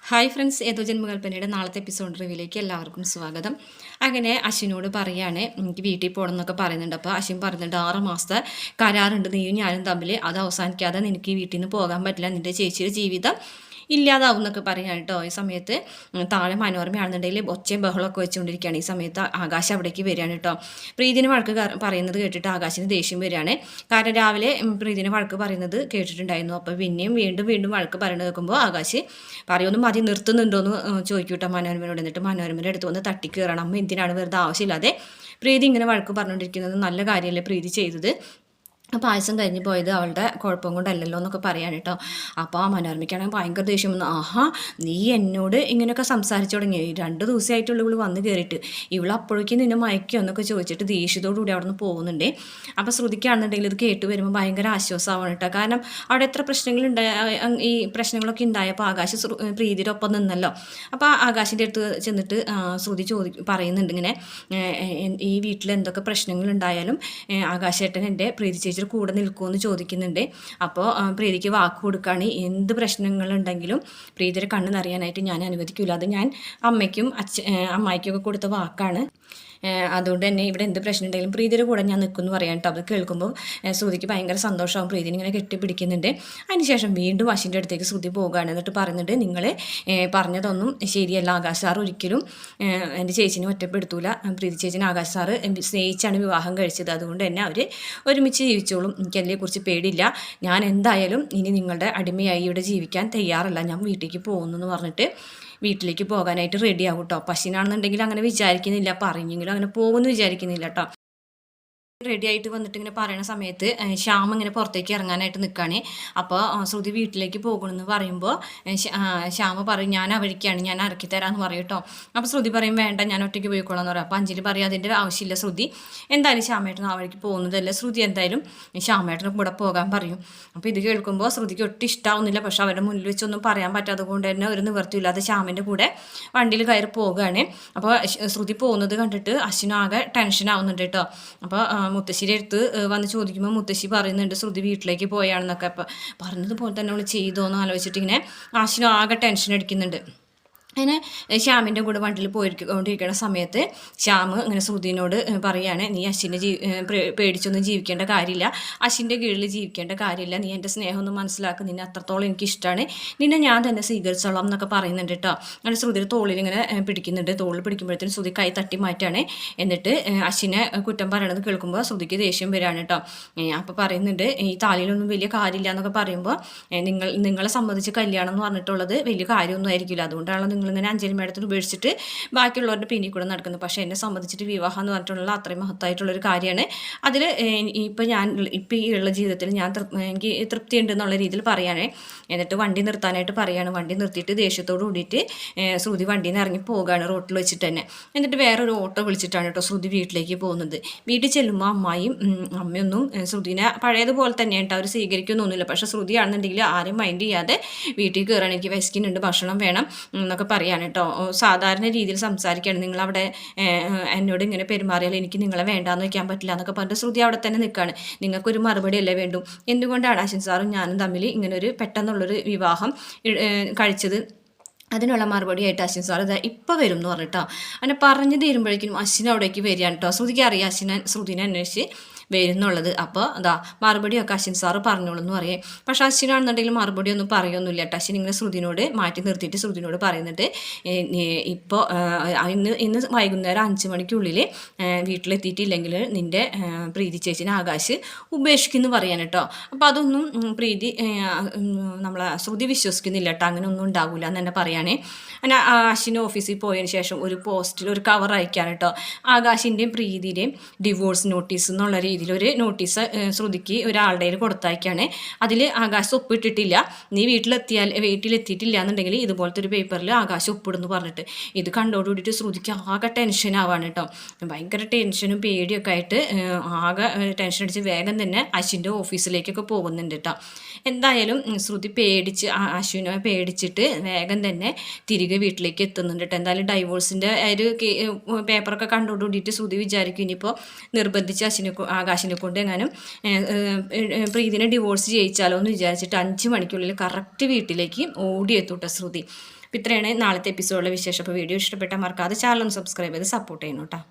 Hi friends, ഏതോ ജന്മകൽപ്പനയുടെ നാളത്തെ episode റിവ്യൂയിലേക്ക് എല്ലാവർക്കും സ്വാഗതം. അങ്ങനെ അശ്വിനോട് പറയാണ് എനിക്ക് വീട്ടിൽ പോകണം എന്നൊക്കെ പറയുന്നുണ്ട്. അപ്പോൾ അശ്വിൻ പറയുന്നുണ്ട് 6 മാസത്തെ കരാറുണ്ട് നീയും ഞാനും തമ്മിൽ, അത് അവസാനിക്കാതെ നിനക്ക് ഈ വീട്ടിൽ നിന്ന് പോകാൻ പറ്റില്ല, നിൻ്റെ ചേച്ചിയുടെ ജീവിതം ഇല്ലാതാവും എന്നൊക്കെ പറയാൻ കേട്ടോ. ഈ സമയത്ത് താഴെ മനോരമയാണെന്നുണ്ടെങ്കിൽ ഒച്ചയും ബഹളമൊക്കെ വെച്ചുകൊണ്ടിരിക്കുകയാണ്. ഈ സമയത്ത് ആകാശ് അവിടേക്ക് വരികയാണ് കേട്ടോ. പ്രീതിന് വഴക്ക് പറയുന്നത് കേട്ടിട്ട് ആകാശിന് ദേഷ്യം വരികയാണ്. കാരണം രാവിലെ പ്രീതിന് വഴക്ക് പറയുന്നത് കേട്ടിട്ടുണ്ടായിരുന്നു. അപ്പോൾ പിന്നെയും വീണ്ടും വീണ്ടും വഴക്ക് പറയുന്നത് കേൾക്കുമ്പോൾ ആകാശ് പറയൊന്നും മതി നിർത്തുന്നുണ്ടോയെന്ന് ചോദിക്കൂട്ടോ മനോരമയോട്. എന്നിട്ട് മനോരമയുടെ അടുത്ത് വന്ന് തട്ടിക്കയറണം. അമ്മ എന്തിനാണ് വെറുതെ ആവശ്യമില്ലാതെ പ്രീതി ഇങ്ങനെ വഴക്ക് പറഞ്ഞുകൊണ്ടിരിക്കുന്നത്, നല്ല കാര്യമല്ലേ പ്രീതി ചെയ്തത്, പായസം കഴിഞ്ഞ് പോയത് അവളുടെ കുഴപ്പം കൊണ്ടല്ലല്ലോ എന്നൊക്കെ പറയാൻ കേട്ടോ. അപ്പോൾ ആ മനോരമയ്ക്കാണെങ്കിൽ ഭയങ്കര ദേഷ്യം വന്നു. ആഹാ, നീ എന്നോട് ഇങ്ങനെയൊക്കെ സംസാരിച്ചു തുടങ്ങി, 2 ദിവസമായിട്ടുള്ള ഇവള് വന്ന് കയറിയിട്ട് ഇവൾ അപ്പോഴേക്കും നിന്നെ മയക്കോ എന്നൊക്കെ ചോദിച്ചിട്ട് ദേഷ്യത്തോടുകൂടി അവിടെ നിന്ന് പോകുന്നുണ്ട്. അപ്പോൾ ശ്രുതിക്കാണെന്നുണ്ടെങ്കിൽ ഇത് കേട്ട് വരുമ്പോൾ ഭയങ്കര ആശ്വാസമാവണം കേട്ടോ. കാരണം അവിടെ എത്ര ഈ പ്രശ്നങ്ങളൊക്കെ ഉണ്ടായപ്പോൾ ആകാശ് പ്രീതിയുടെ ഒപ്പം നിന്നല്ലോ. അപ്പോൾ ആകാശിൻ്റെ അടുത്ത് ചെന്നിട്ട് ശ്രുതി പറയുന്നുണ്ട് ഇങ്ങനെ, ഈ വീട്ടിൽ എന്തൊക്കെ പ്രശ്നങ്ങളുണ്ടായാലും ആകാശേട്ടൻ എൻ്റെ പ്രീതി ചേച്ചി കൂടെ നിൽക്കുമെന്ന് ചോദിക്കുന്നുണ്ട്. അപ്പോൾ പ്രീതിക്ക് വാക്ക് കൊടുക്കുകയാണ്, എന്ത് പ്രശ്നങ്ങളുണ്ടെങ്കിലും പ്രീതിയുടെ കണ്ണ് നിറയാനായിട്ട് ഞാൻ അനുവദിക്കില്ല, അത് ഞാൻ അമ്മയ്ക്കും അമ്മായിക്കൊക്കെ കൊടുത്ത വാക്കാണ്, അതുകൊണ്ട് തന്നെ ഇവിടെ എന്ത് പ്രശ്നം ഉണ്ടെങ്കിലും പ്രീതിയുടെ കൂടെ ഞാൻ നിൽക്കുമെന്ന് പറയാൻ കേട്ടോ. അത് കേൾക്കുമ്പോൾ ശ്രുതിക്ക് ഭയങ്കര സന്തോഷമാവും. പ്രീതിനെ ഇങ്ങനെ കെട്ടിപ്പിടിക്കുന്നുണ്ട്. അതിനുശേഷം വീണ്ടും അശ്വിൻ്റെ അടുത്തേക്ക് ശ്രുതി പോകുകയാണ്. എന്നിട്ട് പറയുന്നുണ്ട്, നിങ്ങൾ പറഞ്ഞതൊന്നും ശരിയല്ല, ആകാശ് സാർ ഒരിക്കലും എൻ്റെ ചേച്ചിനെ ഒറ്റപ്പെടുത്തൂല, പ്രീതി ചേച്ചിനെ ആകാശ് സാറ് സ്നേഹിച്ചാണ് വിവാഹം കഴിച്ചത്, അതുകൊണ്ട് തന്നെ അവർ ഒരുമിച്ച് ജീവിച്ചോളും, എനിക്ക് അതിനെക്കുറിച്ച് പേടിയില്ല, ഞാൻ എന്തായാലും ഇനി നിങ്ങളുടെ അടിമയായി ഇവിടെ ജീവിക്കാൻ തയ്യാറല്ല, ഞാൻ വീട്ടിലേക്ക് പോകുന്നു എന്ന് പറഞ്ഞിട്ട് വീട്ടിലേക്ക് പോകാനായിട്ട് റെഡി ആവും കേട്ടോ. പശുവിനാണെന്നുണ്ടെങ്കിൽ അങ്ങനെ വിചാരിക്കുന്നില്ല, പറഞ്ഞെങ്കിലും അങ്ങനെ പോകുമെന്ന് വിചാരിക്കുന്നില്ല കേട്ടോ. റെഡി ആയിട്ട് വന്നിട്ട് ഇങ്ങനെ പറയുന്ന സമയത്ത് ശ്യാം ഇങ്ങനെ പുറത്തേക്ക് ഇറങ്ങാനായിട്ട് നിൽക്കുകയാണ്. അപ്പോൾ ശ്രുതി വീട്ടിലേക്ക് പോകണമെന്ന് പറയുമ്പോൾ ശ്യാമ പറയും ഞാൻ അവഴിക്കാണ്, ഞാൻ ഇറക്കി തരാമെന്ന് പറയും കേട്ടോ. അപ്പോൾ ശ്രുതി പറയും വേണ്ട, ഞാൻ ഒറ്റയ്ക്ക് പോയിക്കോളാം എന്ന് പറയും. അപ്പോൾ അഞ്ജലി പറയും അതിൻ്റെ ആവശ്യമില്ല ശ്രുതി, എന്തായാലും ശ്യാമേട്ടൻ ആ വഴിക്ക് പോകുന്നതല്ല, ശ്രുതി എന്തായാലും ശ്യാമേട്ടന് കൂടെ പോകാൻ പറയും. അപ്പോൾ ഇത് കേൾക്കുമ്പോൾ ശ്രുതിക്ക് ഒട്ടും ഇഷ്ടമാവുന്നില്ല. പക്ഷെ അവരുടെ മുന്നിൽ വെച്ചൊന്നും പറയാൻ പറ്റാത്തത് കൊണ്ട് തന്നെ ഒരു നിവൃത്തിയില്ലാതെ ശ്യാമിൻ്റെ കൂടെ വണ്ടിയിൽ കയറി പോവുകയാണ്. അപ്പോൾ ശ്രുതി പോകുന്നത് കണ്ടിട്ട് അശ്വിനാകെ ടെൻഷൻ ആവുന്നുണ്ട് കേട്ടോ. അപ്പോൾ മുത്തശ്ശിയുടെ അടുത്ത് വന്ന് ചോദിക്കുമ്പോൾ മുത്തശ്ശി പറയുന്നുണ്ട് ശ്രുതി വീട്ടിലേക്ക് പോയാണെന്നൊക്കെ. അപ്പോൾ പറഞ്ഞതുപോലെ തന്നെ അവൾ ചെയ്തോന്ന് ആലോചിച്ചിട്ട് ഇങ്ങനെ അശ്വിന് ആകെ ടെൻഷൻ അടിക്കുന്നുണ്ട്. അങ്ങനെ ശ്യാമിൻ്റെ കൂടെ വണ്ടിയിൽ പോയിക്കൊണ്ടിരിക്കുന്ന സമയത്ത് ശ്യാം ഇങ്ങനെ ശ്രുതിനോട് പറയുകയാണ്, നീ അശ്വിനെ പേടിച്ചൊന്നും ജീവിക്കേണ്ട കാര്യമില്ല, അശ്വിൻ്റെ കീഴിൽ ജീവിക്കേണ്ട കാര്യമില്ല, നീ എൻ്റെ സ്നേഹമൊന്നും മനസ്സിലാക്കുക, നിന്നെ അത്രത്തോളം എനിക്ക് ഇഷ്ടമാണ്, നിന്നെ ഞാൻ തന്നെ സ്വീകരിച്ചോളാം എന്നൊക്കെ പറയുന്നുണ്ട് കേട്ടോ. അങ്ങനെ ശ്രുതിയുടെ തോളിൽ ഇങ്ങനെ പിടിക്കുന്നുണ്ട്. തോളിൽ പിടിക്കുമ്പോഴത്തേനും ശ്രുതി കൈ തട്ടി മാറ്റാണ്. എന്നിട്ട് അശ്വിനെ കുറ്റം പറയണത് കേൾക്കുമ്പോൾ ശ്രുതിക്ക് ദേഷ്യം വരികയാണ് കേട്ടോ. അപ്പോൾ പറയുന്നുണ്ട് ഈ താലിയിലൊന്നും വലിയ കാര്യമില്ല എന്നൊക്കെ പറയുമ്പോൾ നിങ്ങളെ സംബന്ധിച്ച് കല്യാണം എന്ന് പറഞ്ഞിട്ടുള്ളത് വലിയ കാര്യമൊന്നും ആയിരിക്കില്ല, അതുകൊണ്ടാണ് നിങ്ങളിങ്ങനെ അഞ്ജലി മേഡത്തിന് ഉപേക്ഷിച്ചിട്ട് ബാക്കിയുള്ളവരുടെ പിന്നിൽ കൂടെ നടക്കുന്നത്. പക്ഷേ എന്നെ സംബന്ധിച്ചിട്ട് വിവാഹം എന്ന് പറഞ്ഞിട്ടുള്ള അത്രയും മഹത്തായിട്ടുള്ളൊരു കാര്യമാണ്. അതിൽ ഇപ്പോൾ ഈ ഉള്ള ജീവിതത്തിൽ എനിക്ക് തൃപ്തി ഉണ്ടെന്നുള്ള രീതിയിൽ പറയുകയാണേ. എന്നിട്ട് വണ്ടി നിർത്താനായിട്ട് പറയുകയാണ്. വണ്ടി നിർത്തിയിട്ട് ദേഷ്യത്തോട് കൂടിയിട്ട് ശ്രുതി വണ്ടിയിൽ നിന്ന് ഇറങ്ങി പോകുകയാണ് റോട്ടിൽ വെച്ചിട്ട് തന്നെ. എന്നിട്ട് വേറൊരു ഓട്ടോ വിളിച്ചിട്ടാണ് കേട്ടോ ശ്രുതി വീട്ടിലേക്ക് പോകുന്നത്. വീട്ടിൽ ചെല്ലുമ്പോൾ അമ്മയൊന്നും ശ്രുതിനെ പഴയതുപോലെ തന്നെയാണ് അവർ സ്വീകരിക്കുന്നൊന്നുമില്ല. പക്ഷേ ശ്രുതിയാണെന്നുണ്ടെങ്കിൽ ആരും മൈൻഡ് ചെയ്യാതെ വീട്ടിൽ കയറാൻ എനിക്ക് വിശക്കുന്നുണ്ട്, ഭക്ഷണം വേണം എന്നൊക്കെ പറയാണ് കേട്ടോ. സാധാരണ രീതിയിൽ സംസാരിക്കുകയാണ്, നിങ്ങളവിടെ എന്നോട് ഇങ്ങനെ പെരുമാറിയാൽ എനിക്ക് നിങ്ങളെ വേണ്ടാന്ന് വയ്ക്കാൻ പറ്റില്ല എന്നൊക്കെ പറഞ്ഞിട്ട് ശ്രുതി അവിടെ തന്നെ നിൽക്കുകയാണ്. നിങ്ങൾക്കൊരു മറുപടി അല്ലേ വേണ്ടു, എന്തുകൊണ്ടാണ് അശ്വിൻ സാറും ഞാനും തമ്മിൽ ഇങ്ങനൊരു പെട്ടെന്നുള്ളൊരു വിവാഹം കഴിച്ചത്, അതിനുള്ള മറുപടിയായിട്ട് അശ്വിൻ സാർ ഇതാ ഇപ്പോൾ വരും എന്ന് പറഞ്ഞിട്ടോ. അങ്ങനെ പറഞ്ഞു തീരുമ്പോഴേക്കും അശ്വിൻ അവിടേക്ക് വരികയാണ് കേട്ടോ. ശ്രുതിക്ക് അറിയാം ശ്രുതിനെ അന്വേഷിച്ച് വരുന്നുള്ളത്. അപ്പോൾ അതാ മറുപടിയൊക്കെ അശ്വിൻ സാറ് പറഞ്ഞോളൂ എന്ന് പറയേ. പക്ഷേ അശ്വിനാണെന്നുണ്ടെങ്കിൽ മറുപടി ഒന്നും പറയൊന്നുമില്ല കേട്ടോ. അശ്വിൻ ഇങ്ങനെ ശ്രുതിനോട് മാറ്റി നിർത്തിയിട്ട് ശ്രുതിനോട് പറയുന്നുണ്ട്, ഇപ്പോൾ ഇന്ന് വൈകുന്നേരം 5 മണിക്കുള്ളിൽ വീട്ടിലെത്തിയിട്ടില്ലെങ്കിൽ നിൻ്റെ പ്രീതി ചേച്ചിനെ ആകാശ് ഉപേക്ഷിക്കുമെന്ന് പറയാൻ കേട്ടോ. അപ്പോൾ അതൊന്നും പ്രീതി നമ്മളെ ശ്രുതി വിശ്വസിക്കുന്നില്ല കേട്ടോ, അങ്ങനെ ഒന്നും ഉണ്ടാവില്ല എന്ന് തന്നെ പറയാനേ. അങ്ങനെ അശ്വിൻ ഓഫീസിൽ പോയതിന് ശേഷം ഒരു പോസ്റ്റിൽ ഒരു കവർ അയക്കാൻ കേട്ടോ. ആകാശിൻ്റെയും പ്രീതിയുടെയും ഡിവോഴ്സ് നോട്ടീസ് എന്നുള്ള രീതിയിലൊരു നോട്ടീസ് ശ്രുതിക്ക് ഒരാളുടെ കൊടുത്തയക്കാണ്. അതിൽ ആകാശ് ഒപ്പിട്ടിട്ടില്ല, നീ വീട്ടിലെത്തിയിട്ടില്ല എന്നുണ്ടെങ്കിൽ ഇതുപോലത്തെ ഒരു പേപ്പറിൽ ആകാശ് ഒപ്പിടുന്നു പറഞ്ഞിട്ട്. ഇത് കണ്ടോടുകൂടിയിട്ട് ശ്രുതിക്ക് ആകെ ടെൻഷൻ ആവാണ് കേട്ടോ. ഭയങ്കര ടെൻഷനും പേടിയൊക്കെ ആയിട്ട് ആകെ ടെൻഷൻ അടിച്ച് വേഗം തന്നെ അശ്വിൻ്റെ ഓഫീസിലേക്കൊക്കെ പോകുന്നുണ്ട് കേട്ടോ. എന്തായാലും ശ്രുതി അശ്വിനെ പേടിച്ചിട്ട് വേഗം തന്നെ തിരികെ വീട്ടിലേക്ക് എത്തുന്നുണ്ട് കേട്ടോ. എന്തായാലും ഡൈവോഴ്സിൻ്റെ ഒരു പേപ്പറൊക്കെ കണ്ടോടുകൂടിയിട്ട് ശ്രുതി വിചാരിക്കും ഇനിയിപ്പോൾ നിർബന്ധിച്ച് ആകാശ് ആകാശിനെ കൊണ്ട് എങ്ങാനും പ്രീതിനെ ഡിവോഴ്സ് ചെയ്യിച്ചാലോ എന്ന് വിചാരിച്ചിട്ട് 5 മണിക്കുള്ളിൽ കറക്റ്റ് വീട്ടിലേക്ക് ഓടിയെത്തൂട്ട ശ്രുതി. അപ്പോൾ ഇത്രയാണ് നാളത്തെ എപ്പിസോഡിലെ വിശേഷം. അപ്പോൾ വീഡിയോ ഇഷ്ടപ്പെട്ടാൽ മറക്കാതെ ചാനൽ ഒന്ന് സബ്സ്ക്രൈബ് ചെയ്ത് സപ്പോർട്ട് ചെയ്യണം കേട്ടോ.